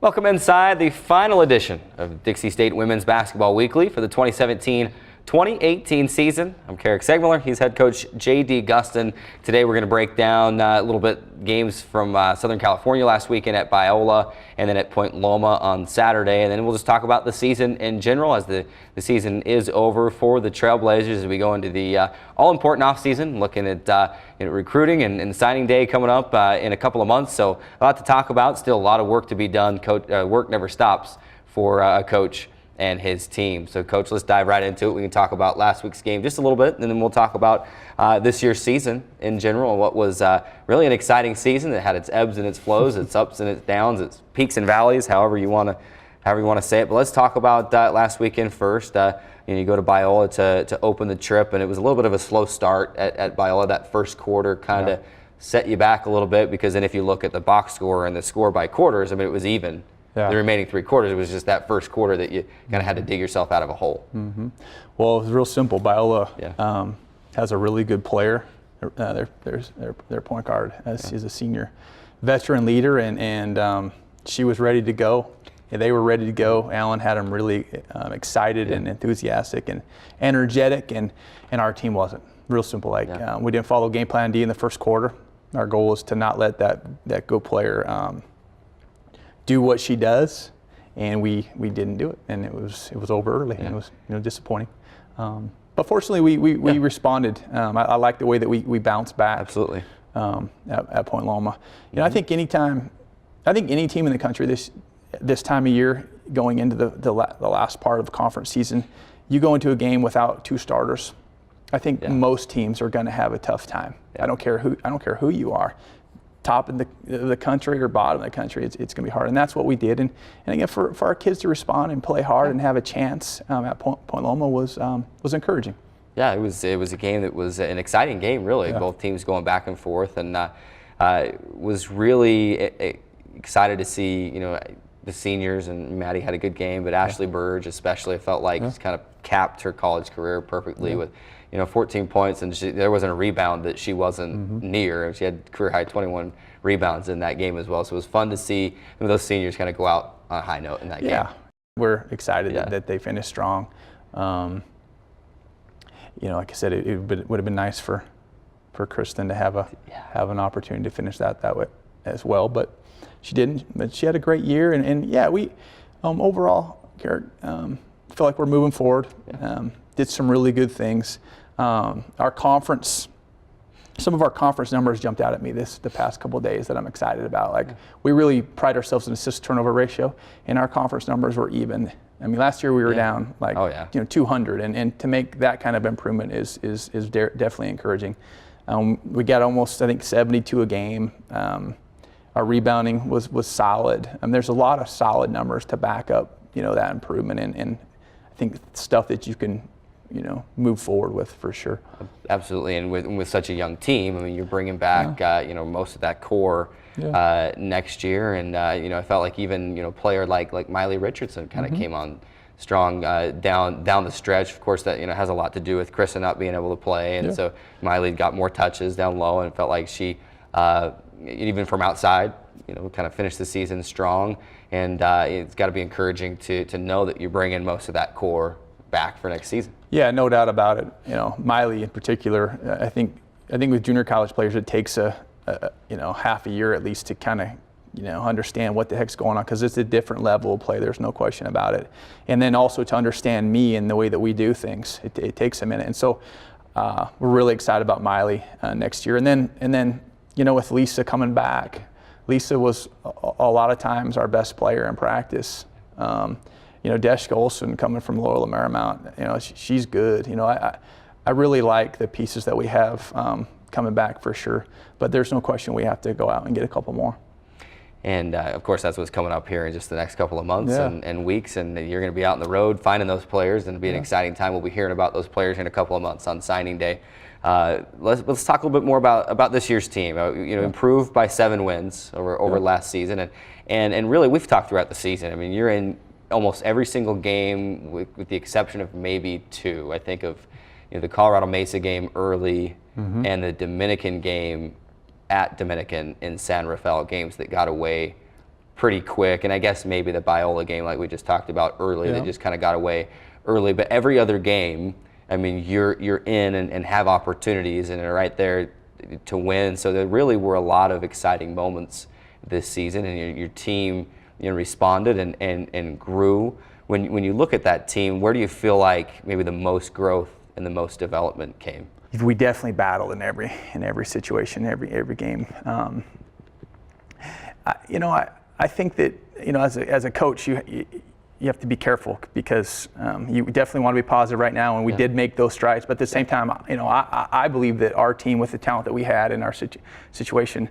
Welcome inside the final edition of Dixie State Women's Basketball Weekly for the 2017-2018 season. I'm Carrick Segmiller. He's head coach JD Gustin. Today we're going to break down a little bit games from Southern California last weekend at Biola and then at Point Loma on Saturday. And then we'll just talk about the season in general as the season is over for the Trailblazers as we go into the all-important offseason, looking at recruiting and signing day coming up in a couple of months. So a lot to talk about. Still a lot of work to be done. Work never stops for a coach and his team. So, Coach, let's dive right into it. We can talk about last week's game just a little bit, and then we'll talk about this year's season in general, what was really an exciting season that had its ebbs and its flows, its ups and its downs, its peaks and valleys, however you want to say it. But let's talk about last weekend first. You go to Biola to open the trip, and it was a little bit of a slow start at Biola. That first quarter kind of set you back a little bit, because then if you look at the box score and the score by quarters, I mean, it was even. Yeah. The remaining three quarters, it was just that first quarter that you kind of had to dig yourself out of a hole. Mm-hmm. Well, it was real simple. Biola has a really good player. Their point guard is a senior veteran leader, and she was ready to go. They were ready to go. Alan had them really excited and enthusiastic and energetic, and our team wasn't. Real simple. We didn't follow game plan D in the first quarter. Our goal was to not let that good player do what she does, and we didn't do it, and it was over early, and it was disappointing. But fortunately, we responded. I like the way that we bounced back. Absolutely. At Point Loma, I think any team in the country this time of year, going into the last part of the conference season, you go into a game without two starters. I think most teams are going to have a tough time. I don't care who you are, top in the country or bottom of the country. It's going to be hard, and that's what we did. And again, for our kids to respond and play hard and have a chance at Point Loma was encouraging. Yeah, it was a game that was an exciting game, really. Yeah. Both teams going back and forth, and was really excited to see the seniors, and Maddie had a good game, but Ashley Burge especially felt like kind of capped her college career perfectly with 14 points, and there wasn't a rebound that she wasn't near. She had career high 21 rebounds in that game as well. So it was fun to see those seniors kind of go out on a high note in that game. Yeah, we're excited that they finished strong. Like I said, it would have been nice for Kristen to have an opportunity to finish that way as well, but she didn't. But she had a great year, and we overall, Garrett, feel like we're moving forward. Did some really good things. Our conference, some of our conference numbers jumped out at me the past couple of days that I'm excited about. We really pride ourselves in assist turnover ratio, and our conference numbers were even. I mean, last year we were down 200, and to make that kind of improvement is definitely encouraging. We got almost, I think, 72 a game. Our rebounding was solid. There's a lot of solid numbers to back up that improvement, and I think stuff that you can move forward with for sure. Absolutely, and with such a young team, I mean, you're bringing back most of that core next year, and I felt like even a player like Miley Richardson kind of came on strong down the stretch. Of course, that has a lot to do with Krista not being able to play, and so Miley got more touches down low, and felt like she even from outside kind of finished the season strong, and it's got to be encouraging to know that you're bringing most of that core back for next season. Yeah, no doubt about it. Miley in particular, I think with junior college players, it takes a half a year at least to kind of understand what the heck's going on, because it's a different level of play. There's no question about it. And then also to understand me and the way that we do things, it takes a minute. And so we're really excited about Miley next year. And then with Lisa coming back, Lisa was a lot of times our best player in practice. Deshka Olsen coming from Loyola Marymount, she's good. I really like the pieces that we have coming back for sure. But there's no question we have to go out and get a couple more. And of course, that's what's coming up here in just the next couple of months and weeks. And you're going to be out on the road finding those players, and it'll be an exciting time. We'll be hearing about those players in a couple of months on signing day. Let's talk a little bit more about this year's team. Improved by 7 wins over last season, and really we've talked throughout the season. I mean, you're in almost every single game with the exception of maybe 2. I think of the Colorado Mesa game early and the Dominican game at Dominican in San Rafael, games that got away pretty quick. And I guess maybe the Biola game, like we just talked about earlier, they just kind of got away early. But every other game, I mean, you're in and have opportunities and are right there to win. So there really were a lot of exciting moments this season, and your team responded and grew. When you look at that team, where do you feel like maybe the most growth and the most development came? We definitely battled in every situation, every game. I think that as a coach, you have to be careful because you definitely want to be positive right now, and we did make those strides. But at the same time, I believe that our team, with the talent that we had in our situation,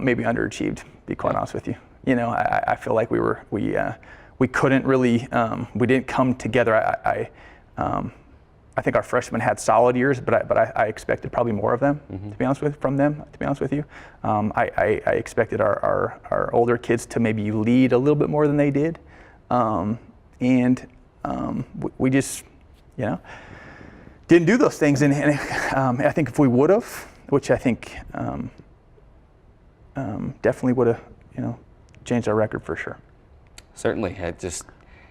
maybe underachieved. To be quite honest with you, I feel like we couldn't really, we didn't come together. I think our freshmen had solid years, but I expected probably more of them, to be honest with you. I expected our older kids to maybe lead a little bit more than they did. We just, didn't do those things. And I think if we would have, which I think definitely would have, changed our record for sure. Certainly.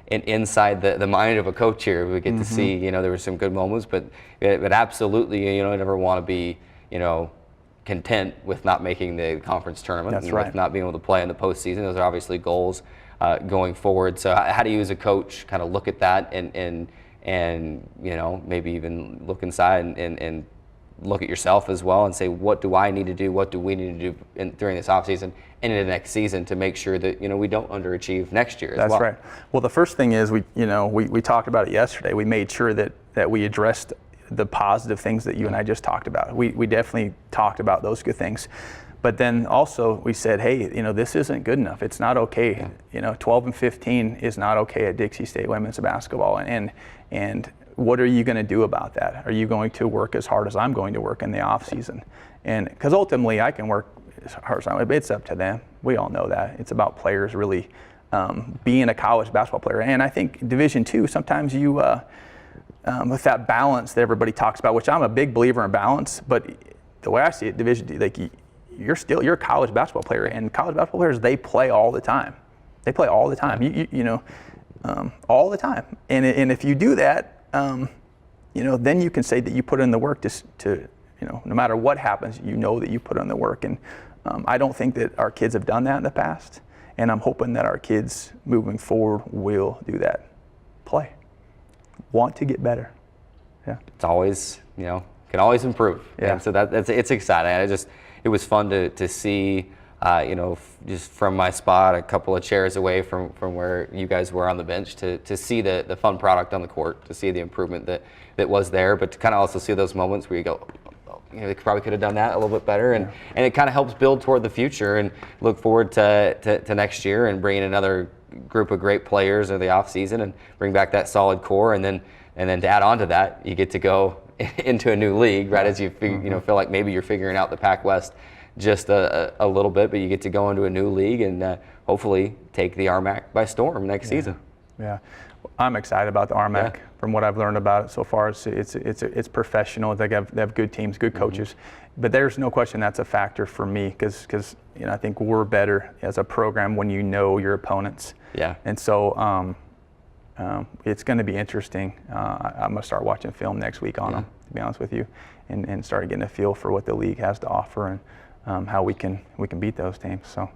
Inside the mind of a coach here, we get to see, there were some good moments, but absolutely, never want to be, content with not making the conference tournament. That's and right. With not being able to play in the postseason. Those are obviously goals going forward. So how do you as a coach kind of look at that and maybe even look inside and look at yourself as well and say, what do I need to do? What do we need to do during this offseason and in the next season to make sure that, we don't underachieve next year as well? That's right. Well, the first thing is we talked about it yesterday. We made sure that we addressed the positive things that you and I just talked about. We definitely talked about those good things. But then also we said, hey, this isn't good enough. It's not okay. 12-15 is not okay at Dixie State women's basketball. And what are you going to do about that? Are you going to work as hard as I'm going to work in the off season? And because ultimately I can work as hard as I'm, it's up to them. We all know that. It's about players really being a college basketball player. And I think Division II, sometimes you, with that balance that everybody talks about, which I'm a big believer in balance, but the way I see it, Division II, like you're a college basketball player, and college basketball players, they play all the time. They play all the time. All the time. And if you do that, then you can say that you put in the work to no matter what happens, that you put in the work. And I don't think that our kids have done that in the past, and I'm hoping that our kids moving forward will do that. Play. Want to get better. Yeah. It's always, can always improve. Yeah. And so it's exciting. It was fun to see, just from my spot, a couple of chairs away from where you guys were on the bench, to see the fun product on the court, to see the improvement that was there, but to kind of also see those moments where you go, they probably could have done that a little bit better, and it kind of helps build toward the future and look forward to next year and bringing another group of great players in the off season and bring back that solid core, and then to add on to that, you get to go into a new league, right? As you feel like maybe you're figuring out the Pac West just a little bit, but you get to go into a new league and hopefully take the RMAC by storm next season. Yeah, I'm excited about the RMAC. From what I've learned about it so far, it's professional. They have good teams, good coaches, but there's no question that's a factor for me because I think we're better as a program when you know your opponents. Yeah. And so it's going to be interesting. I'm going to start watching film next week on them, to be honest with you, and start getting a feel for what the league has to offer and how we can beat those teams. So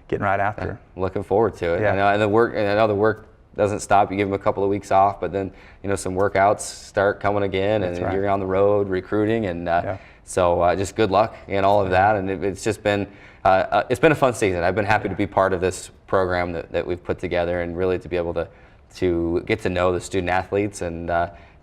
getting right after it. Looking forward to it. Yeah. I know the work doesn't stop. You give them a couple of weeks off, but then some workouts start coming again, and you're on the road recruiting, and so just good luck in all of that. And it's just been a fun season. I've been happy to be part of this program that we've put together, and really to be able to get to know the student athletes and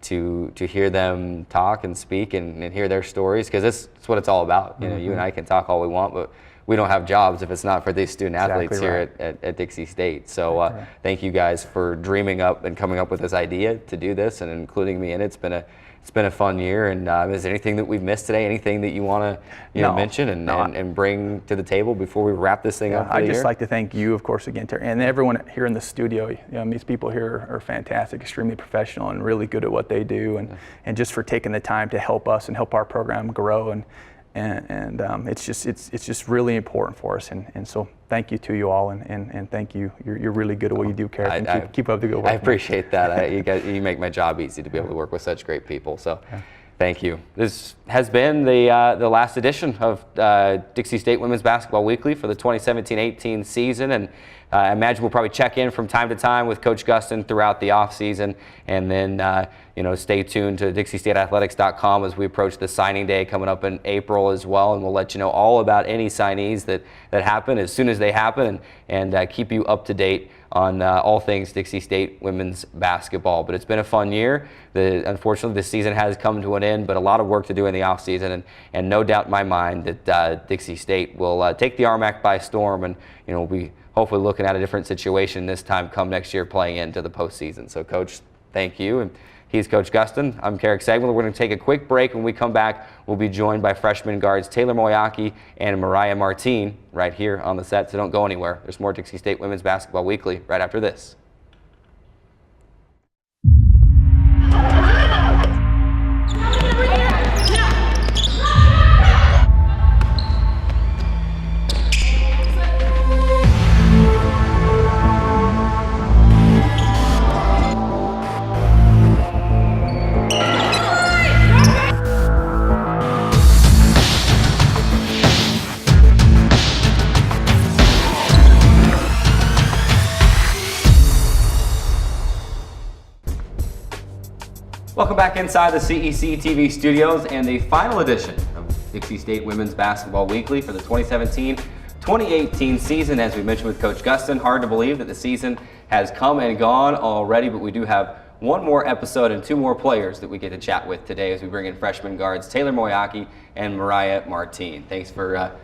to hear them talk and speak and hear their stories, because that's what it's all about. You and I can talk all we want, but we don't have jobs if it's not for these student athletes here at Dixie State. So thank you guys for dreaming up and coming up with this idea to do this and including me in it. It's been a fun year. And is there anything that we've missed today? Anything that you want to mention and bring to the table before we wrap this thing up? I'd just like to thank you, of course, again, Terry, and everyone here in the studio. These people here are fantastic, extremely professional, and really good at what they do, and just for taking the time to help us and help our program grow. and it's just really important for us. And so thank you to you all, and thank you. You're really good at what you do, Carrick, and keep up the good work. I appreciate that. You make my job easy to be able to work with such great people. So. Yeah. Thank you. This has been the last edition of Dixie State Women's Basketball Weekly for the 2017-18 season, and I imagine we'll probably check in from time to time with Coach Gustin throughout the off season, and then stay tuned to DixieStateAthletics.com as we approach the signing day coming up in April as well, and we'll let you know all about any signees that happen as soon as they happen, and keep you up to date on all things Dixie State women's basketball. But it's been a fun year. Unfortunately, this season has come to an end, but a lot of work to do in the off season, and no doubt in my mind that Dixie State will take the RMAC by storm, and we'll be hopefully looking at a different situation this time come next year, playing into the postseason. So, Coach, thank you. And he's Coach Gustin. I'm Carrick Segmiller. We're going to take a quick break. When we come back, we'll be joined by freshman guards Taylor Moeaki and Mariah Martin right here on the set, so don't go anywhere. There's more Dixie State Women's Basketball Weekly right after this. Welcome back inside the CEC TV studios and the final edition of Dixie State Women's Basketball Weekly for the 2017-2018 season. As we mentioned with Coach Gustin, hard to believe that the season has come and gone already, but we do have one more episode and two more players that we get to chat with today as we bring in freshman guards Taylor Moeaki and Mariah Martin. Thanks for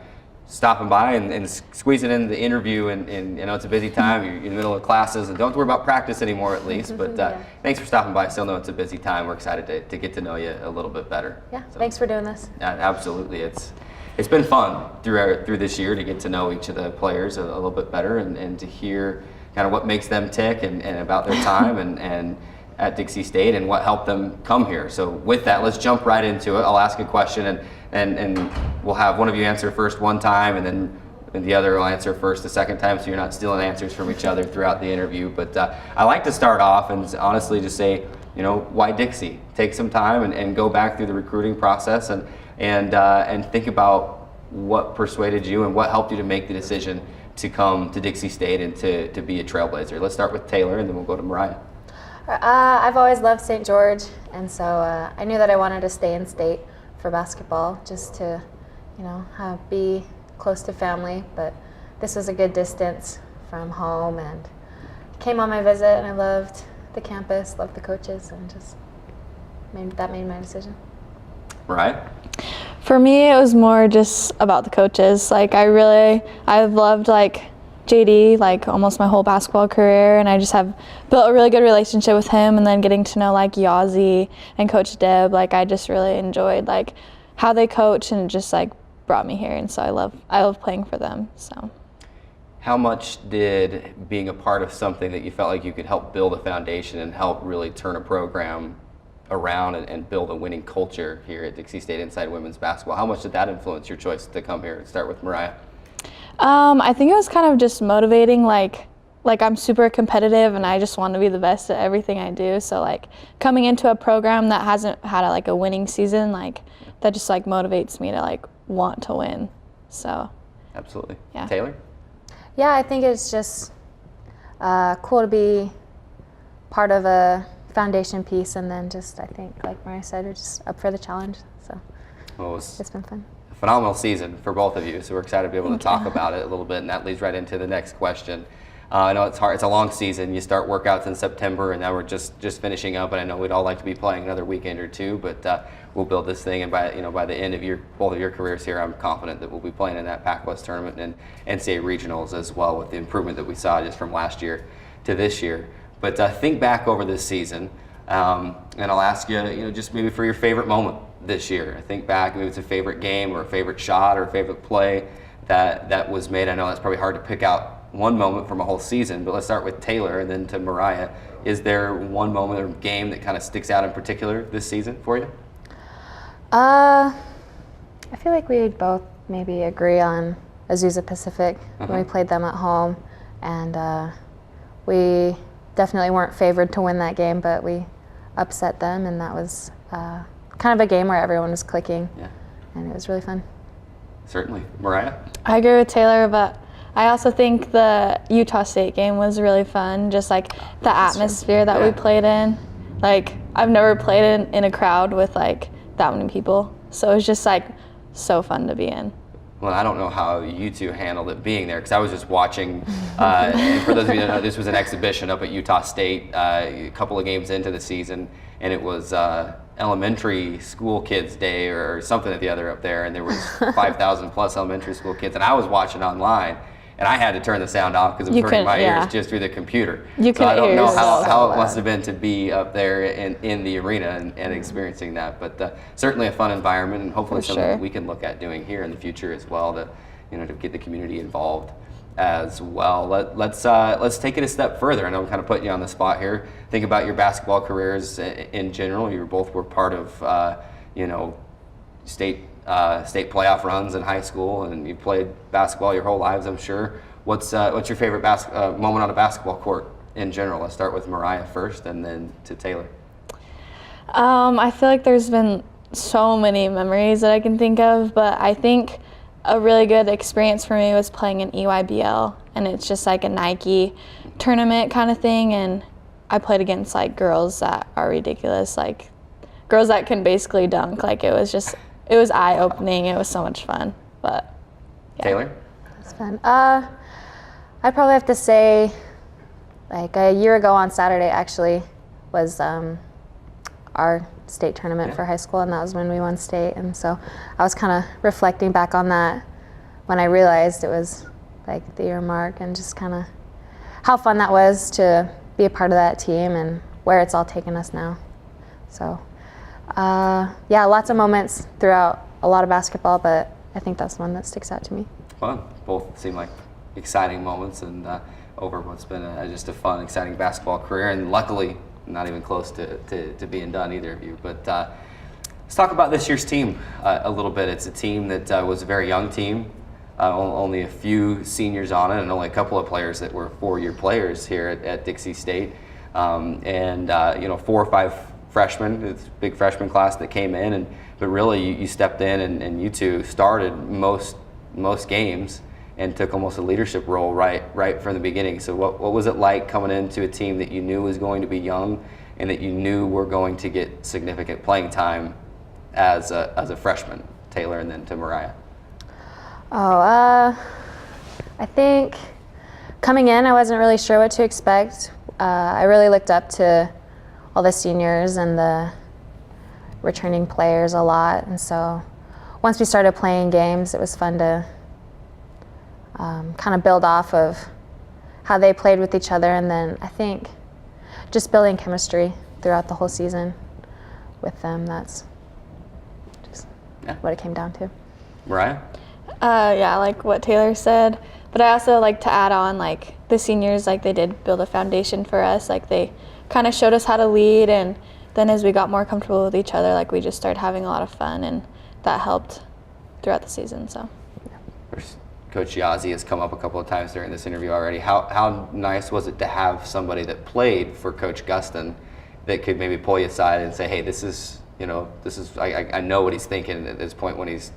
stopping by and squeezing in the interview, and I know it's a busy time, you're in the middle of classes, and don't worry about practice anymore at least, but thanks for stopping by. I still know it's a busy time. We're excited to get to know you a little bit better. Yeah, so, thanks for doing this. Absolutely. It's been fun through this year to get to know each of the players a little bit better, and to hear kind of what makes them tick and about their time and at Dixie State and what helped them come here. So with that, let's jump right into it. I'll ask a question and we'll have one of you answer first one time, and then the other will answer first the second time, so you're not stealing answers from each other throughout the interview. But I like to start off and honestly just say, why Dixie? Take some time and go back through the recruiting process and think about what persuaded you and what helped you to make the decision to come to Dixie State and to be a Trailblazer. Let's start with Taylor, and then we'll go to Mariah. I've always loved St. George, and so I knew that I wanted to stay in state for basketball, just to, be close to family. But this was a good distance from home, and came on my visit, and I loved the campus, loved the coaches, and just made my decision. Right. For me, it was more just about the coaches. I've loved JD almost my whole basketball career, and I just have built a really good relationship with him, and then getting to know Yazzie and Coach Deb. I just really enjoyed how they coach, and just brought me here, and so I love playing for them. So how much did being a part of something that you felt like you could help build a foundation and help really turn a program around and build a winning culture here at Dixie State inside women's basketball, how much did that influence your choice to come here? Start with Mariah. I think it was kind of just motivating, I'm super competitive, and I just want to be the best at everything I do. So coming into a program that hasn't had a winning season, that just motivates me to want to win. So absolutely. Yeah. Taylor? Yeah, I think it's just cool to be part of a foundation piece, and then just, I think, like Mariah said, we're just up for the challenge. So it's been fun. Phenomenal season for both of you, so we're excited to be able to talk about it a little bit, and that leads right into the next question. I know it's hard. It's a long season. You start workouts in September, and now we're just finishing up. And I know we'd all like to be playing another weekend or two, but we'll build this thing. And by the end of both of your careers here, I'm confident that we'll be playing in that Pac-West tournament and NCAA regionals as well, with the improvement that we saw just from last year to this year. But think back over this season, and I'll ask you, just maybe for your favorite moment this year. Think back, maybe it's a favorite game or a favorite shot or a favorite play that was made. I know that's probably hard to pick out one moment from a whole season, but let's start with Taylor and then to Mariah. Is there one moment or game that kind of sticks out in particular this season for you? I feel like we both maybe agree on Azusa Pacific when we played them at home, and we definitely weren't favored to win that game, but we upset them, and that was kind of a game where everyone was clicking, and it was really fun. Certainly. Mariah? I agree with Taylor, but I also think the Utah State game was really fun, just like the atmosphere that we played in. Like, I've never played in a crowd with like that many people, so it was just like so fun to be in. Well, I don't know how you two handled it being there, because I was just watching, and for those of you that know, this was an exhibition up at Utah State a couple of games into the season, and it was elementary school kids day or something or the other up there, and there was 5,000 plus elementary school kids, and I was watching online, and I had to turn the sound off because it was hurting my ears just through the computer. So I don't know how it must have been to be up there in the arena and experiencing that, but certainly a fun environment, and hopefully something that we can look at doing here in the future as well to, to get the community involved as well. Let's take it a step further. I know I'm kind of putting you on the spot here. Think about your basketball careers in general. You both were part of, state playoff runs in high school, and you played basketball your whole lives, I'm sure. What's your favorite moment on a basketball court in general? Let's start with Mariah first, and then to Taylor. I feel like there's been so many memories that I can think of, but I think a really good experience for me was playing in EYBL, and it's just like a Nike tournament kind of thing, and I played against like girls that are ridiculous, like girls that can basically dunk. Like it was eye-opening. It was so much fun. But yeah. Taylor? It's fun. I'd probably have to say, like a year ago on Saturday actually was our state tournament for high school, and that was when we won state. And so I was kind of reflecting back on that when I realized it was like the year mark, and just kind of how fun that was to be a part of that team and where it's all taken us now. So yeah, lots of moments throughout a lot of basketball, but I think that's the one that sticks out to me. Fun. Both seem like exciting moments, and over what's been just a fun, exciting basketball career, and luckily not even close to being done, either of you. But let's talk about this year's team a little bit. It's a team that was a very young team, only a few seniors on it, and only a couple of players that were four-year players here at Dixie State, and 4 or 5 freshmen. It's a big freshman class that came in, but really you stepped in and you two started most games and took almost a leadership role right from the beginning. So what was it like coming into a team that you knew was going to be young and that you knew were going to get significant playing time as a freshman? Taylor, and then to Mariah. I think coming in I wasn't really sure what to expect. I really looked up to all the seniors and the returning players a lot, and so once we started playing games, it was fun to kind of build off of how they played with each other, and then I think just building chemistry throughout the whole season with them. That's just what it came down to. Mariah? Yeah, like what Taylor said, but I also like to add on, like the seniors, like they did build a foundation for us. Like they kind of showed us how to lead, and then as we got more comfortable with each other, like we just started having a lot of fun, and that helped throughout the season. So Coach Yazzie has come up a couple of times during this interview already. How nice was it to have somebody that played for Coach Gustin that could maybe pull you aside and say, hey, this is I know what he's thinking at this point when he's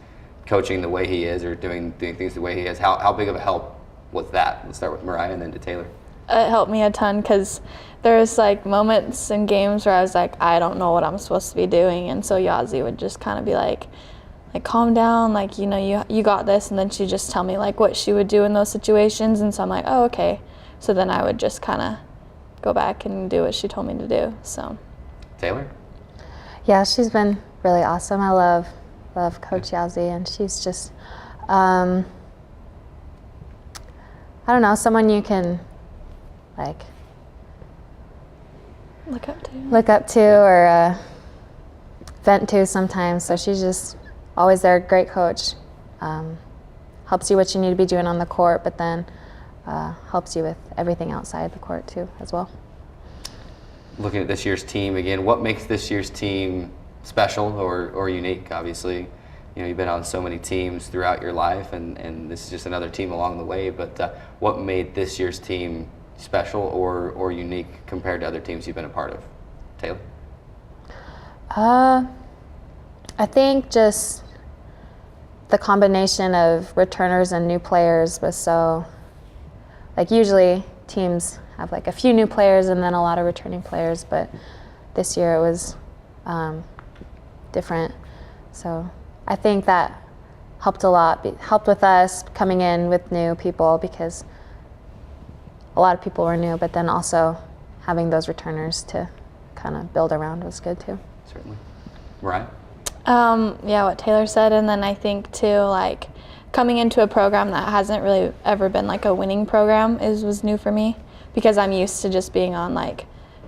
coaching the way he is or doing things the way he is. How big of a help was that? Let's start with Mariah and then to Taylor. It helped me a ton, because there's like moments in games where I was like, I don't know what I'm supposed to be doing, and so Yazzie would just kind of be like calm down, like you got this, and then she'd just tell me like what she would do in those situations, and so I'm like, oh, okay. So then I would just kind of go back and do what she told me to do. So Taylor? Yeah, she's been really awesome. I love Coach Yazzie, and she's just I don't know, someone you can like look up to or vent to sometimes. So she's just always there, great coach. Helps you what you need to be doing on the court, but then helps you with everything outside the court too as well. Looking at this year's team again, what makes this year's team special or unique? Obviously, you've been on so many teams throughout your life, and this is just another team along the way. But what made this year's team special or unique compared to other teams you've been a part of? Taylor? I think just the combination of returners and new players was so, like, usually teams have like a few new players and then a lot of returning players, but this year it was different. So I think that helped a lot, helped with us coming in with new people, because a lot of people were new, but then also having those returners to kind of build around was good too. Certainly. Mariah? Yeah, what Taylor said, and then I think too, like, coming into a program that hasn't really ever been like a winning program was new for me, because I'm used to just being on like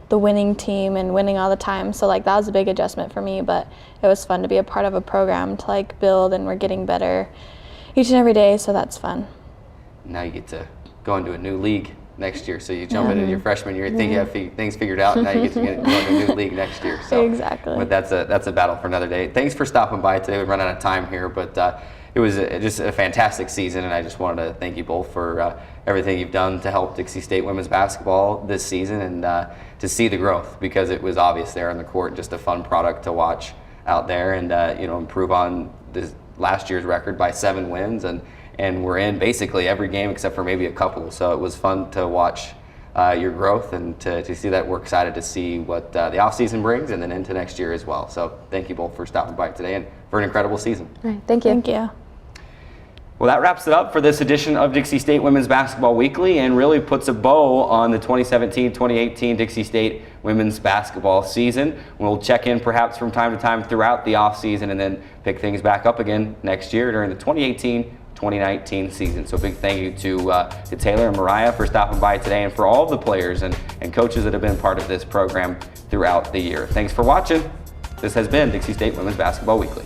the winning team and winning all the time. So like that was a big adjustment for me, but it was fun to be a part of a program to like build, and we're getting better each and every day, so that's fun. Now you get to go into a new league next year. So you jump into your freshman year, think you have things figured out, and now you get to go into a new league next year. So, exactly. But that's a battle for another day. Thanks for stopping by today. We've run out of time here, but it was just a fantastic season, and I just wanted to thank you both for everything you've done to help Dixie State women's basketball this season, and to see the growth, because it was obvious there on the court. Just a fun product to watch out there, and improve on this last year's record by 7 wins, and we're in basically every game except for maybe a couple. So it was fun to watch your growth, and to see that. We're excited to see what the offseason brings, and then into next year as well. So thank you both for stopping by today and for an incredible season. All right, thank you. Thank you. Well, that wraps it up for this edition of Dixie State Women's Basketball Weekly, and really puts a bow on the 2017-2018 Dixie State women's basketball season. We'll check in perhaps from time to time throughout the offseason, and then pick things back up again next year during the 2018-2019 season. So big thank you to Taylor and Mariah for stopping by today, and for all of the players and coaches that have been part of this program throughout the year. Thanks for watching. This has been Dixie State Women's Basketball Weekly.